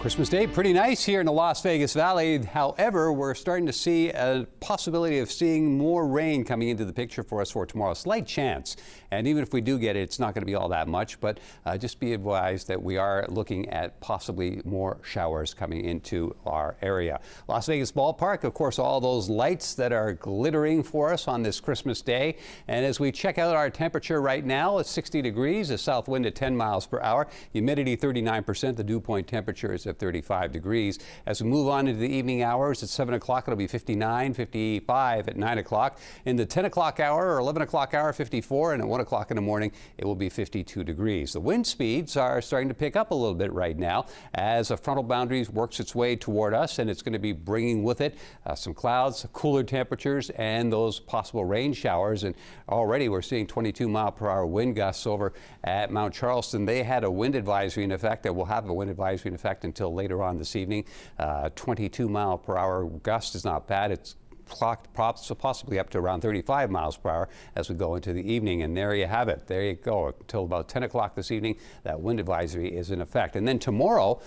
Christmas Day, pretty nice here in the Las Vegas Valley. However, we're starting to see a possibility of seeing more rain coming into the picture for us for tomorrow. Slight chance. And even if we do get it, it's not going to be all that much. But just be advised that we are looking at possibly more showers coming into our area. Las Vegas Ballpark, of course, all those lights that are glittering for us on this Christmas Day. And as we check out our temperature right now, it's 60 degrees, a south wind at 10 miles per hour, humidity 39%, the dew point temperature is at 35 degrees. As we move on into the evening hours, at 7 o'clock it'll be 59, 55 at 9 o'clock. In the 10 o'clock hour or 11 o'clock hour, 54, and at 1 o'clock in the morning it will be 52 degrees. The wind speeds are starting to pick up a little bit right now as a frontal boundary works its way toward us, and it's going to be bringing with it some clouds, cooler temperatures, and those possible rain showers. And already we're seeing 22-mile-per-hour wind gusts over at Mount Charleston. They had a wind advisory in effect. They will have a wind advisory in effect until later on this evening. 22-mile-per-hour gust is not bad. It's clocked possibly up to around 35 miles per hour as we go into the evening. And there you have it. There you go. Until about 10 o'clock this evening, that wind advisory is in effect. And then tomorrow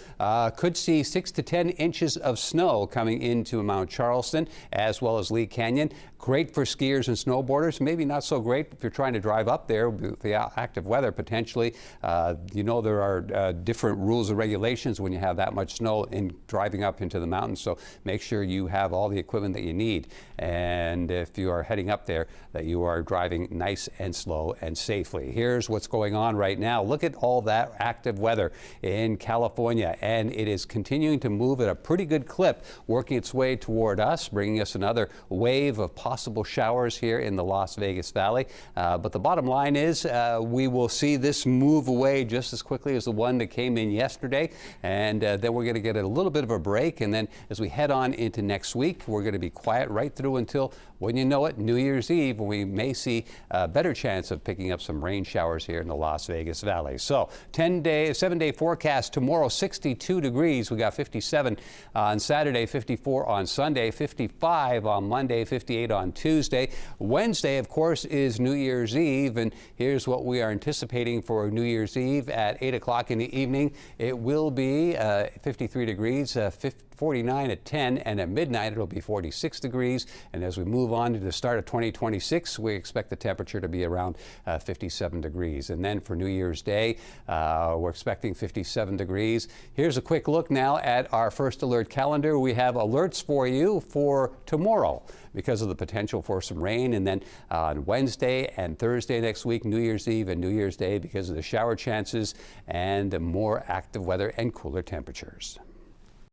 could see 6 to 10 inches of snow coming into Mount Charleston as well as Lee Canyon. Great for skiers and snowboarders. Maybe not so great if you're trying to drive up there with the active weather potentially. You know, there are different rules and regulations when you have that much snow in driving up into the mountains. So make sure you have all the equipment that you need. And if you are heading up there, that you are driving nice and slow and safely. Here's what's going on right now. Look at all that active weather in California, and it is continuing to move at a pretty good clip, working its way toward us, bringing us another wave of possible showers here in the Las Vegas Valley. But the bottom line is we will see this move away just as quickly as the one that came in yesterday, and then we're going to get a little bit of a break. And then as we head on into next week, we're going to be quiet right through until, when you know it, New Year's Eve, when we may see a better chance of picking up some rain showers here in the Las Vegas Valley. So 7-day forecast tomorrow, 62 degrees. We got 57 on Saturday, 54 on Sunday, 55 on Monday, 58 on Tuesday. Wednesday, of course, is New Year's Eve, and here's what we are anticipating for New Year's Eve at 8 o'clock in the evening. It will be 53 degrees, 49 at 10, and at midnight it'll be 46 degrees. And as we move on to the start of 2026, we expect the temperature to be around 57 degrees. And then for New Year's Day, we're expecting 57 degrees. Here's a quick look now at our first alert calendar. We have alerts for you for tomorrow because of the potential for some rain, and then on Wednesday and Thursday next week, New Year's Eve and New Year's Day, because of the shower chances and more active weather and cooler temperatures.